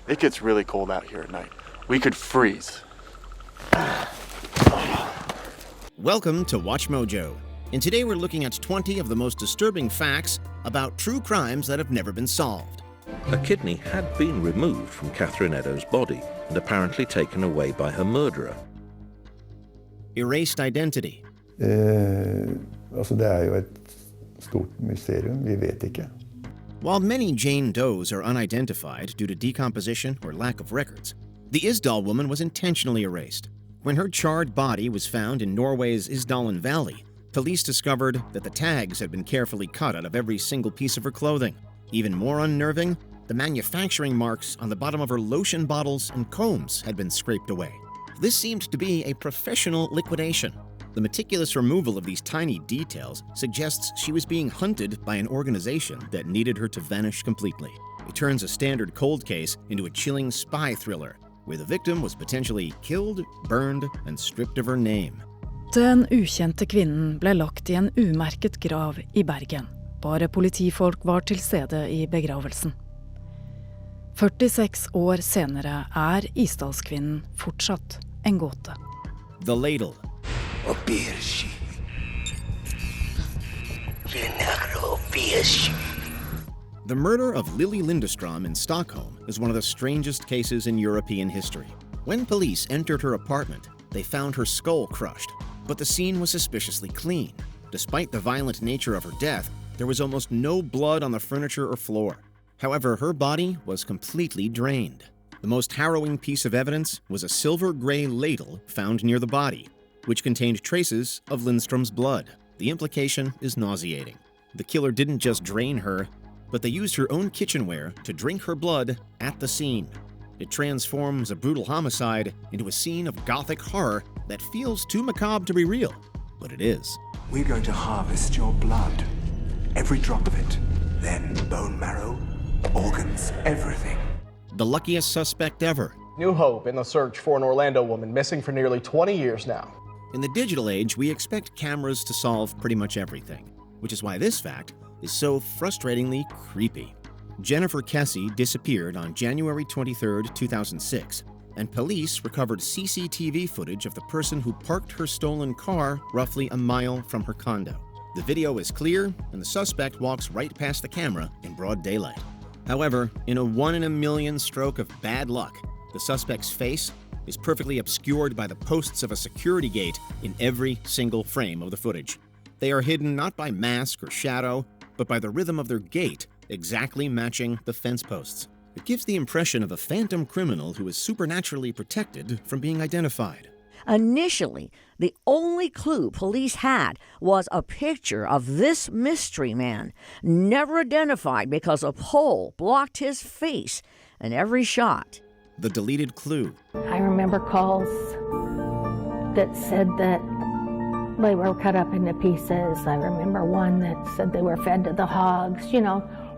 It gets really cold out here at night. We could freeze. Welcome to WatchMojo. And today we're looking at 20 of the most disturbing facts about true crimes that have never been solved. A kidney had been removed from Catherine Eddowes' body and apparently taken away by her murderer. Erased identity. Det jo et stort mysterium, vi vet ikke. While many Jane Does are unidentified due to decomposition or lack of records, the Isdal Woman was intentionally erased. When her charred body was found in Norway's Isdal Valley, police discovered that the tags had been carefully cut out of every single piece of her clothing. Even more unnerving, the manufacturing marks on the bottom of her lotion bottles and combs had been scraped away. This seemed to be a professional liquidation. The meticulous removal of these tiny details suggests she was being hunted by an organization that needed her to vanish completely. It turns a standard cold case into a chilling spy thriller, where the victim was potentially killed, burned, and stripped of her name. Den ukjente kvinnen ble lagt I en umerket grav I Bergen. Bare politifolk var til stede I begravelsen. 46 år senere Isdalskvinnen fortsatt en gåte. The ladle. The murder of Lily Lindestrom in Stockholm is one of the strangest cases in European history. When police entered her apartment, they found her skull crushed, but the scene was suspiciously clean. Despite the violent nature of her death, there was almost no blood on the furniture or floor. However, her body was completely drained. The most harrowing piece of evidence was a silver-gray ladle found near the body, which contained traces of Lindstrom's blood. The implication is nauseating. The killer didn't just drain her, but they used her own kitchenware to drink her blood at the scene. It transforms a brutal homicide into a scene of gothic horror that feels too macabre to be real, but it is. We're going to harvest your blood, every drop of it, then bone marrow, organs, everything. The luckiest suspect ever. New hope in the search for an Orlando woman missing for nearly 20 years now. In the digital age, we expect cameras to solve pretty much everything, which is why this fact is so frustratingly creepy. Jennifer Kessie disappeared on January 23, 2006, and police recovered CCTV footage of the person who parked her stolen car roughly a mile from her condo. The video is clear, and the suspect walks right past the camera in broad daylight. However, in a 1 in a million stroke of bad luck, the suspect's face is perfectly obscured by the posts of a security gate in every single frame of the footage. They are hidden not by mask or shadow, but by the rhythm of their gait, exactly matching the fence posts. It gives the impression of a phantom criminal who is supernaturally protected from being identified. Initially, the only clue police had was a picture of this mystery man, never identified because a pole blocked his face in every shot. The deleted clue. I remember calls that said that they were cut up into pieces. I remember one that said they were fed to the hogs,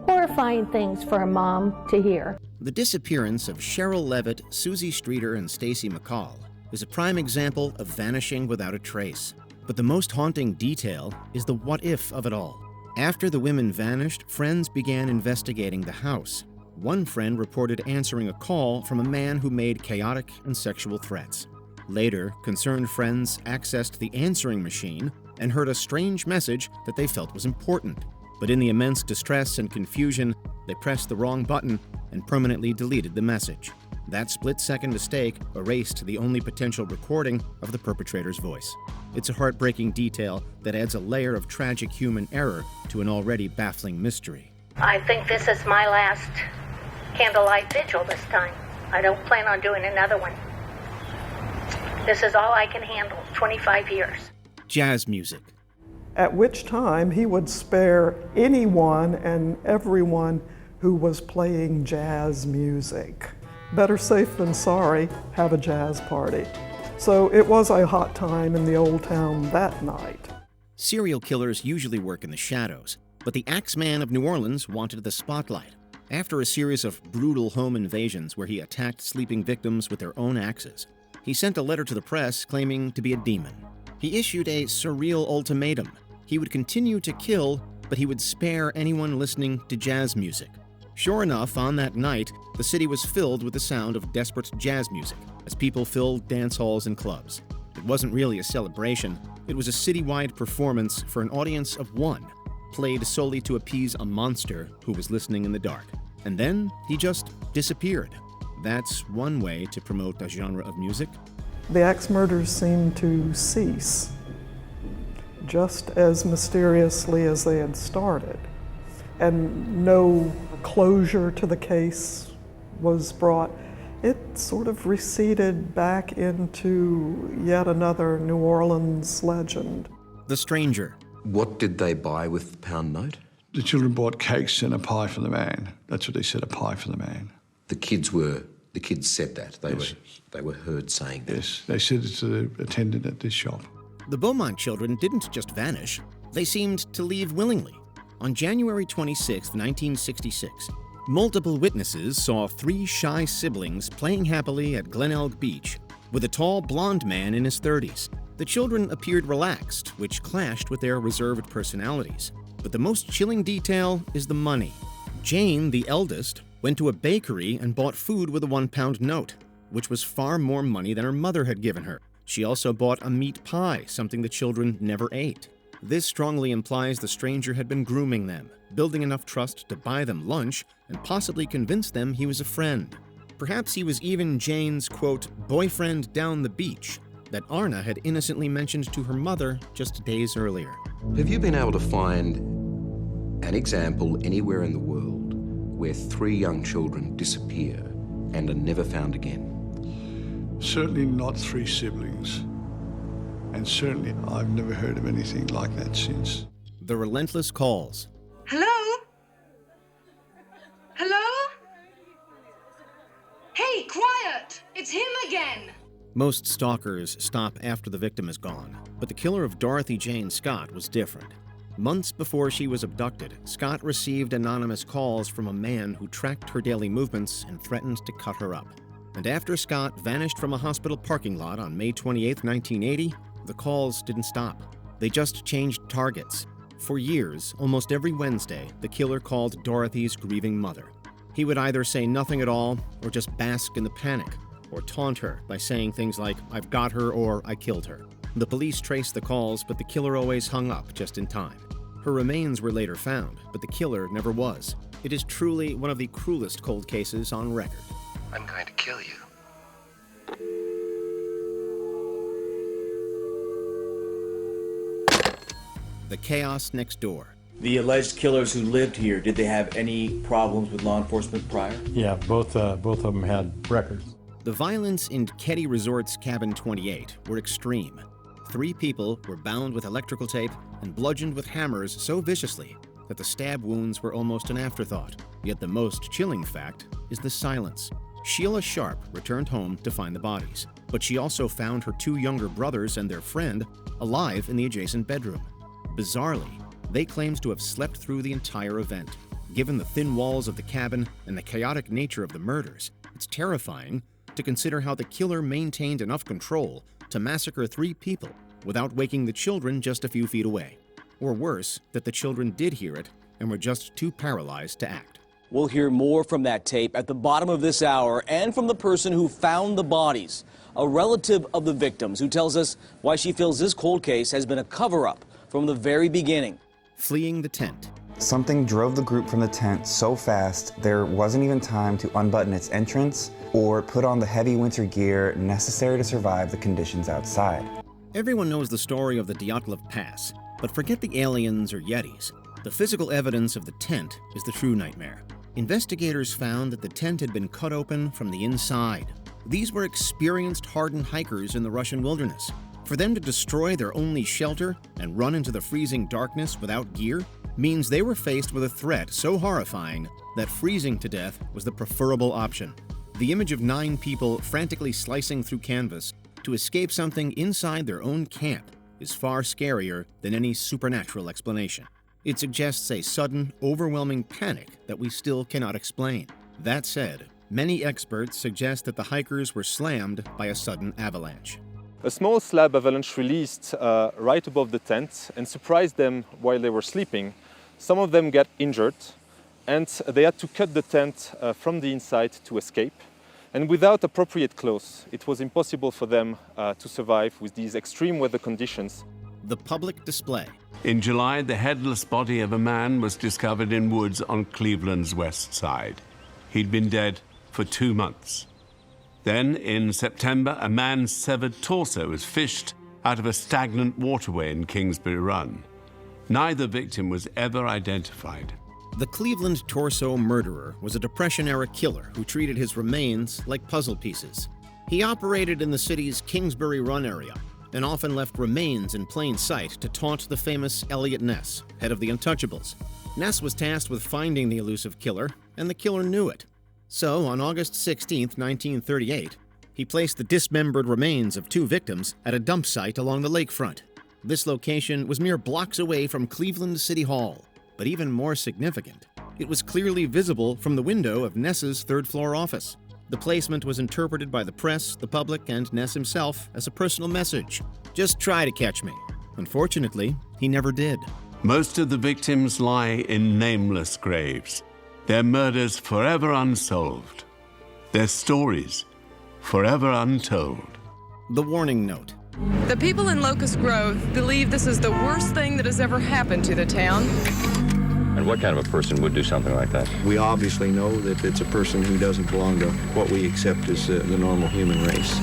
horrifying things for a mom to hear. The disappearance of Cheryl Levitt, Susie Streeter, and Stacy McCall is a prime example of vanishing without a trace. But the most haunting detail is the what-if of it all. After the women vanished, friends began investigating the house. One friend reported answering a call from a man who made chaotic and sexual threats. Later, concerned friends accessed the answering machine and heard a strange message that they felt was important. But in the immense distress and confusion, they pressed the wrong button and permanently deleted the message. That split-second mistake erased the only potential recording of the perpetrator's voice. It's a heartbreaking detail that adds a layer of tragic human error to an already baffling mystery. I think this is my last candlelight vigil this time. I don't plan on doing another one. This is all I can handle, 25 years. Jazz music. At which time he would spare anyone and everyone who was playing jazz music. Better safe than sorry, have a jazz party. So it was a hot time in the old town that night. Serial killers usually work in the shadows, but the Axeman of New Orleans wanted the spotlight. After a series of brutal home invasions where he attacked sleeping victims with their own axes, he sent a letter to the press claiming to be a demon. He issued a surreal ultimatum. He would continue to kill, but he would spare anyone listening to jazz music. Sure enough, on that night, the city was filled with the sound of desperate jazz music as people filled dance halls and clubs. It wasn't really a celebration. It was a citywide performance for an audience of one, played solely to appease a monster who was listening in the dark. And then he just disappeared. That's one way to promote a genre of music. The axe murders seemed to cease, just as mysteriously as they had started. And no closure to the case was brought. It sort of receded back into yet another New Orleans legend. The Stranger. What did they buy with the pound note? The children bought cakes and a pie for the man. That's what they said, a pie for the man. The kids said that. They were heard saying that. Yes, they said it to the attendant at this shop. The Beaumont children didn't just vanish. They seemed to leave willingly. On January 26, 1966, multiple witnesses saw 3 shy siblings playing happily at Glen Elg Beach with a tall blonde man in his 30s. The children appeared relaxed, which clashed with their reserved personalities. But the most chilling detail is the money. Jane, the eldest, went to a bakery and bought food with a £1 note, which was far more money than her mother had given her. She also bought a meat pie, something the children never ate. This strongly implies the stranger had been grooming them, building enough trust to buy them lunch and possibly convince them he was a friend. Perhaps he was even Jane's, quote, boyfriend down the beach that Arna had innocently mentioned to her mother just days earlier. Have you been able to find an example anywhere in the world where 3 young children disappear and are never found again? Certainly not 3 siblings. And certainly I've never heard of anything like that since. The Relentless calls. Hello? Hello? Hey, quiet! It's him again! Most stalkers stop after the victim is gone, but the killer of Dorothy Jane Scott was different. Months before she was abducted, Scott received anonymous calls from a man who tracked her daily movements and threatened to cut her up. And after Scott vanished from a hospital parking lot on May 28, 1980, the calls didn't stop. They just changed targets. For years, almost every Wednesday, the killer called Dorothy's grieving mother. He would either say nothing at all, or just bask in the panic, or taunt her by saying things like, "I've got her," or "I killed her." The police traced the calls, but the killer always hung up just in time. Her remains were later found, but the killer never was. It is truly one of the cruelest cold cases on record. I'm going to kill you. The chaos next door. The alleged killers who lived here, did they have any problems with law enforcement prior? Yeah, both of them had records. The violence in Keddy Resort's Cabin 28 were extreme. 3 people were bound with electrical tape and bludgeoned with hammers so viciously that the stab wounds were almost an afterthought. Yet the most chilling fact is the silence. Sheila Sharp returned home to find the bodies, but she also found her 2 younger brothers and their friend alive in the adjacent bedroom. Bizarrely, they claimed to have slept through the entire event. Given the thin walls of the cabin and the chaotic nature of the murders, it's terrifying to consider how the killer maintained enough control to massacre 3 people without waking the children just a few feet away. Or worse, that the children did hear it and were just too paralyzed to act. We'll hear more from that tape at the bottom of this hour and from the person who found the bodies, a relative of the victims who tells us why she feels this cold case has been a cover-up from the very beginning. Fleeing the tent. Something drove the group from the tent so fast there wasn't even time to unbutton its entrance or put on the heavy winter gear necessary to survive the conditions outside. Everyone knows the story of the Dyatlov Pass, but forget the aliens or Yetis. The physical evidence of the tent is the true nightmare. Investigators found that the tent had been cut open from the inside. These were experienced, hardened hikers in the Russian wilderness. For them to destroy their only shelter and run into the freezing darkness without gear means they were faced with a threat so horrifying that freezing to death was the preferable option. The image of 9 people frantically slicing through canvas to escape something inside their own camp is far scarier than any supernatural explanation. It suggests a sudden, overwhelming panic that we still cannot explain. That said, many experts suggest that the hikers were slammed by a sudden avalanche. A small slab avalanche released right above the tent and surprised them while they were sleeping. Some of them got injured, and they had to cut the tent from the inside to escape. And without appropriate clothes, it was impossible for them to survive with these extreme weather conditions. The public display. In July, the headless body of a man was discovered in woods on Cleveland's west side. He'd been dead for 2 months. Then, in September, a man's severed torso was fished out of a stagnant waterway in Kingsbury Run. Neither victim was ever identified. The Cleveland torso murderer was a Depression-era killer who treated his remains like puzzle pieces. He operated in the city's Kingsbury Run area and often left remains in plain sight to taunt the famous Elliot Ness, head of the Untouchables. Ness was tasked with finding the elusive killer, and the killer knew it. So, on August 16, 1938, he placed the dismembered remains of 2 victims at a dump site along the lakefront. This location was mere blocks away from Cleveland City Hall. But even more significant, it was clearly visible from the window of Ness's third-floor office. The placement was interpreted by the press, the public, and Ness himself as a personal message. Just try to catch me. Unfortunately, he never did. Most of the victims lie in nameless graves, their murders forever unsolved, their stories forever untold. The warning note. The people in Locust Grove believe this is the worst thing that has ever happened to the town. And what kind of a person would do something like that? We obviously know that it's a person who doesn't belong to what we accept as the normal human race.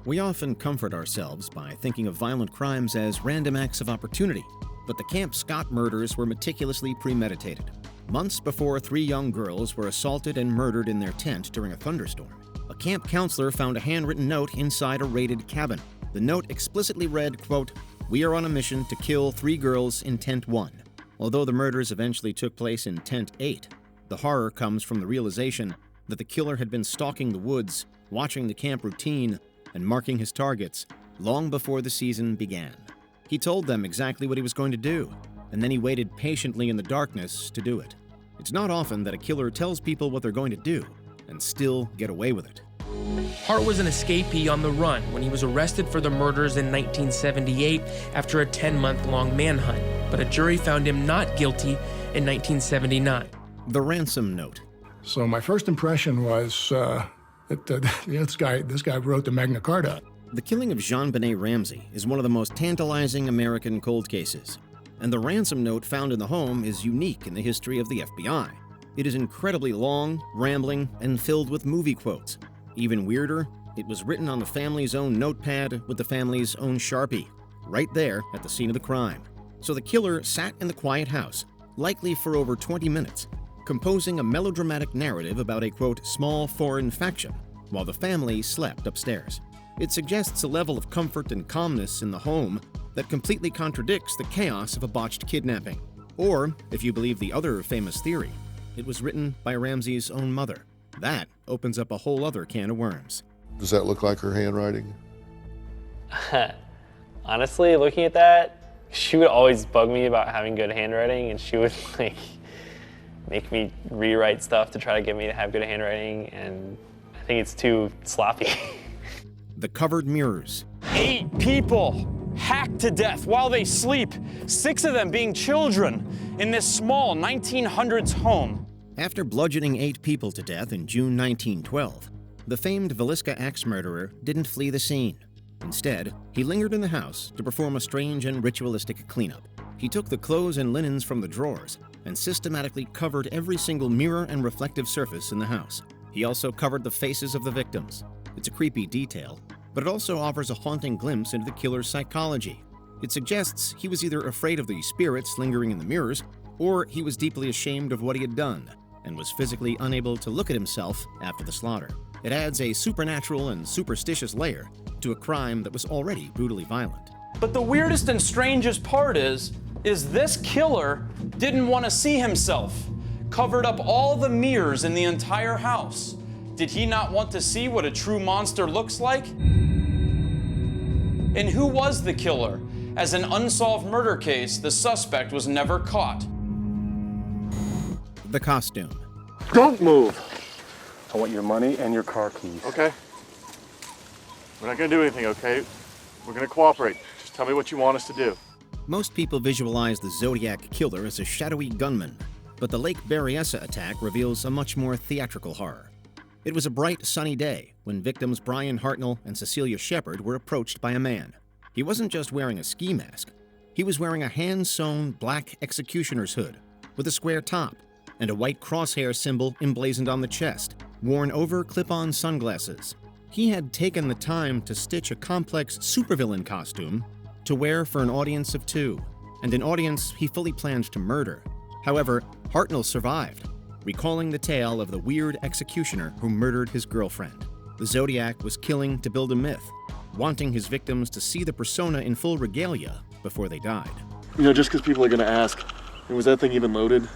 We often comfort ourselves by thinking of violent crimes as random acts of opportunity, but the Camp Scott murders were meticulously premeditated. Months before 3 young girls were assaulted and murdered in their tent during a thunderstorm, a camp counselor found a handwritten note inside a raided cabin. The note explicitly read, quote, "We are on a mission to kill 3 girls in Tent 1. Although the murders eventually took place in Tent 8, the horror comes from the realization that the killer had been stalking the woods, watching the camp routine, and marking his targets long before the season began. He told them exactly what he was going to do, and then he waited patiently in the darkness to do it. It's not often that a killer tells people what they're going to do and still get away with it. Hart was an escapee on the run when he was arrested for the murders in 1978 after a 10-month-long manhunt, but a jury found him not guilty in 1979. The ransom note. So my first impression was that this guy wrote the Magna Carta. The killing of Jean-Benet Ramsey is one of the most tantalizing American cold cases, and the ransom note found in the home is unique in the history of the FBI. It is incredibly long, rambling, and filled with movie quotes. Even weirder, it was written on the family's own notepad with the family's own Sharpie, right there at the scene of the crime. So the killer sat in the quiet house, likely for over 20 minutes, composing a melodramatic narrative about a, quote, small foreign faction, while the family slept upstairs. It suggests a level of comfort and calmness in the home that completely contradicts the chaos of a botched kidnapping. Or, if you believe the other famous theory, it was written by Ramsey's own mother. That opens up a whole other can of worms. Does that look like her handwriting? Honestly, looking at that, she would always bug me about having good handwriting, and she would make me rewrite stuff to try to get me to have good handwriting, and I think it's too sloppy. The covered mirrors. 8 people hacked to death while they sleep, 6 of them being children, in this small 1900s home. After bludgeoning 8 people to death in June 1912, the famed Villisca axe murderer didn't flee the scene. Instead, he lingered in the house to perform a strange and ritualistic cleanup. He took the clothes and linens from the drawers and systematically covered every single mirror and reflective surface in the house. He also covered the faces of the victims. It's a creepy detail, but it also offers a haunting glimpse into the killer's psychology. It suggests he was either afraid of the spirits lingering in the mirrors, or he was deeply ashamed of what he had done and was physically unable to look at himself after the slaughter. It adds a supernatural and superstitious layer to a crime that was already brutally violent. But the weirdest and strangest part is this killer didn't want to see himself, covered up all the mirrors in the entire house. Did he not want to see what a true monster looks like? And who was the killer? As an unsolved murder case, the suspect was never caught. The costume. Don't move. I want your money and your car keys. Okay. We're not going to do anything, okay? We're going to cooperate. Just tell me what you want us to do. Most people visualize the Zodiac killer as a shadowy gunman, But the Lake Berryessa attack reveals a much more theatrical horror. It was a bright, sunny day when victims Brian Hartnell and Cecilia Shepard were approached by a man. He wasn't just wearing a ski mask. He was wearing a hand-sewn black executioner's hood with a square top and a white crosshair symbol emblazoned on the chest, worn over clip-on sunglasses. He had taken the time to stitch a complex supervillain costume to wear for an audience of 2, and an audience he fully planned to murder. However, Hartnell survived, recalling the tale of the weird executioner who murdered his girlfriend. The Zodiac was killing to build a myth, wanting his victims to see the persona in full regalia before they died. You know, just because people are going to ask, was that thing even loaded?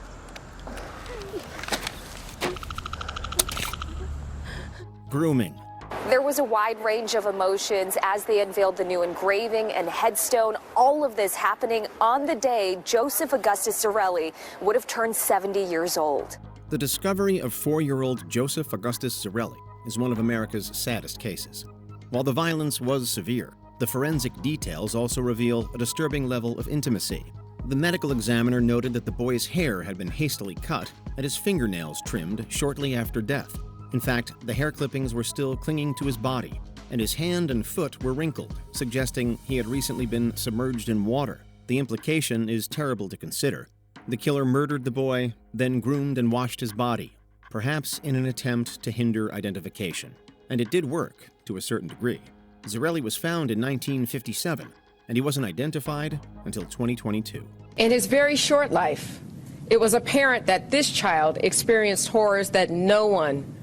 Grooming. There was a wide range of emotions as they unveiled the new engraving and headstone. All of this happening on the day Joseph Augustus Zarelli would have turned 70 years old. The discovery of 4-year-old Joseph Augustus Zarelli is one of America's saddest cases. While the violence was severe, the forensic details also reveal a disturbing level of intimacy. The medical examiner noted that the boy's hair had been hastily cut and his fingernails trimmed shortly after death. In fact, the hair clippings were still clinging to his body, and his hand and foot were wrinkled, suggesting he had recently been submerged in water. The implication is terrible to consider. The killer murdered the boy, then groomed and washed his body, perhaps in an attempt to hinder identification. And it did work, to a certain degree. Zarelli was found in 1957, and he wasn't identified until 2022. In his very short life, it was apparent that this child experienced horrors that no one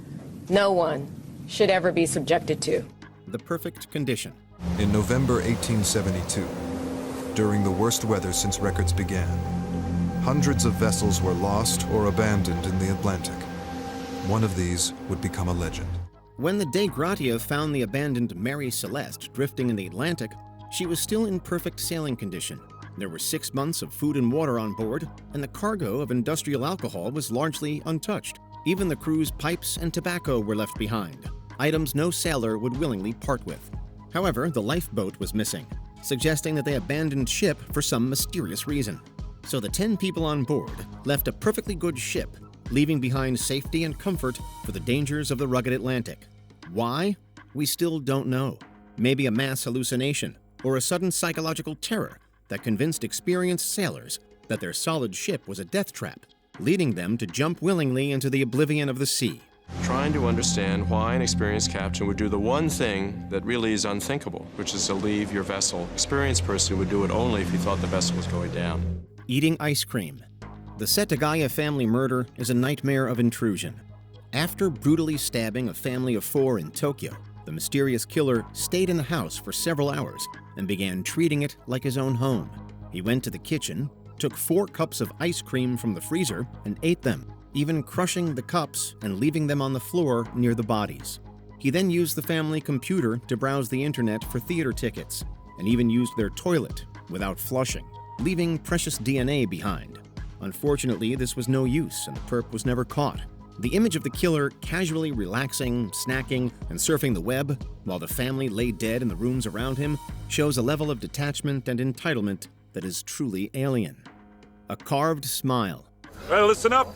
should ever be subjected to. The perfect condition. In November 1872, during the worst weather since records began, hundreds of vessels were lost or abandoned in the Atlantic. One of these would become a legend. When the De Gratia found the abandoned Mary Celeste drifting in the Atlantic, she was still in perfect sailing condition. There were 6 months of food and water on board, and the cargo of industrial alcohol was largely untouched. Even the crew's pipes and tobacco were left behind, items no sailor would willingly part with. However, the lifeboat was missing, suggesting that they abandoned ship for some mysterious reason. So the 10 people on board left a perfectly good ship, leaving behind safety and comfort for the dangers of the rugged Atlantic. Why? We still don't know. Maybe a mass hallucination or a sudden psychological terror that convinced experienced sailors that their solid ship was a death trap, leading them to jump willingly into the oblivion of the sea. Trying to understand why an experienced captain would do the one thing that really is unthinkable, which is to leave your vessel. Experienced person would do it only if he thought the vessel was going down. Eating ice cream. The Setagaya family murder is a nightmare of intrusion. After brutally stabbing a family of 4 in Tokyo, the mysterious killer stayed in the house for several hours and began treating it like his own home. He went to the kitchen, took 4 cups of ice cream from the freezer and ate them, even crushing the cups and leaving them on the floor near the bodies. He then used the family computer to browse the internet for theater tickets, and even used their toilet without flushing, leaving precious DNA behind. Unfortunately, this was no use, and the perp was never caught. The image of the killer casually relaxing, snacking, and surfing the web while the family lay dead in the rooms around him shows a level of detachment and entitlement that is truly alien. A carved smile. Well, listen up.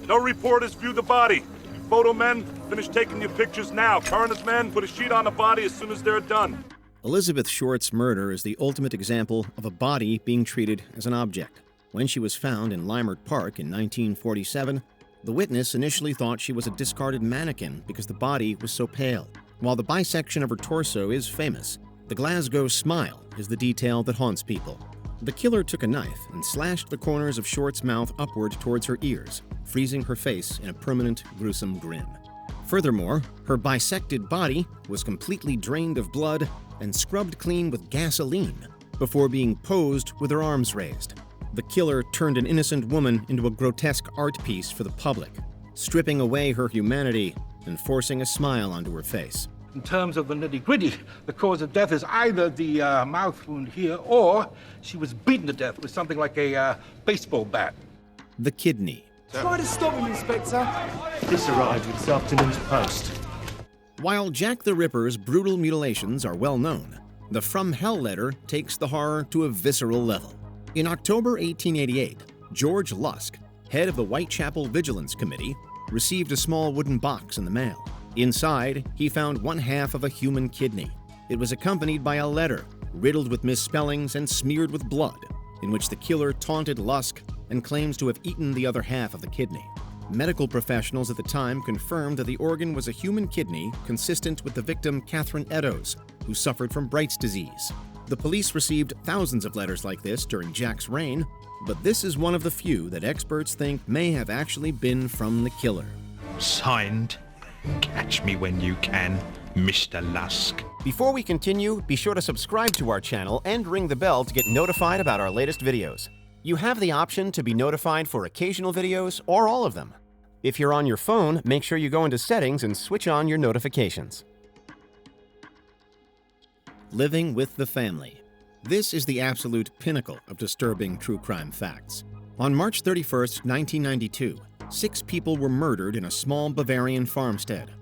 No reporters view the body. Photo men, finish taking your pictures now. Coroner's men, put a sheet on the body as soon as they're done. Elizabeth Short's murder is the ultimate example of a body being treated as an object. When she was found in Leimert Park in 1947, the witness initially thought she was a discarded mannequin because the body was so pale. While the bisection of her torso is famous, the Glasgow smile is the detail that haunts people. The killer took a knife and slashed the corners of Short's mouth upward towards her ears, freezing her face in a permanent, gruesome grin. Furthermore, her bisected body was completely drained of blood and scrubbed clean with gasoline before being posed with her arms raised. The killer turned an innocent woman into a grotesque art piece for the public, stripping away her humanity and forcing a smile onto her face. In terms of the nitty-gritty, the cause of death is either the mouth wound here, or she was beaten to death with something like a baseball bat. The kidney. Try to stop him, Inspector. This arrived with this afternoon's post. While Jack the Ripper's brutal mutilations are well known, the From Hell letter takes the horror to a visceral level. In October 1888, George Lusk, head of the Whitechapel Vigilance Committee, received a small wooden box in the mail. Inside, he found one half of a human kidney. It was accompanied by a letter riddled with misspellings and smeared with blood, in which the killer taunted Lusk and claims to have eaten the other half of the kidney. Medical professionals at the time confirmed that the organ was a human kidney consistent with the victim Catherine Eddowes, who suffered from Bright's disease. The police received thousands of letters like this during Jack's reign, but this is one of the few that experts think may have actually been from the killer. Signed, catch me when you can, Mr. Lusk. Before we continue, be sure to subscribe to our channel and ring the bell to get notified about our latest videos. You have the option to be notified for occasional videos or all of them. If you're on your phone, make sure you go into Settings and switch on your notifications. Living with the family. This is the absolute pinnacle of disturbing true crime facts. On March 31st, 1992, 6 people were murdered in a small Bavarian farmstead.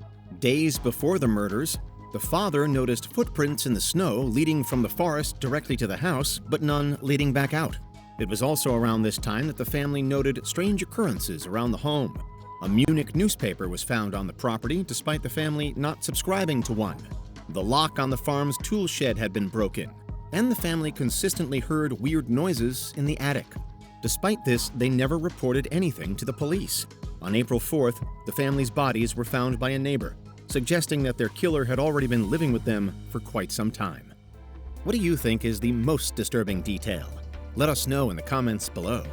Days before the murders, the father noticed footprints in the snow leading from the forest directly to the house, but none leading back out. It was also around this time that the family noted strange occurrences around the home. A Munich newspaper was found on the property despite the family not subscribing to one. The lock on the farm's tool shed had been broken, and the family consistently heard weird noises in the attic. Despite this, they never reported anything to the police. On April 4th, the family's bodies were found by a neighbor, suggesting that their killer had already been living with them for quite some time. What do you think is the most disturbing detail? Let us know in the comments below.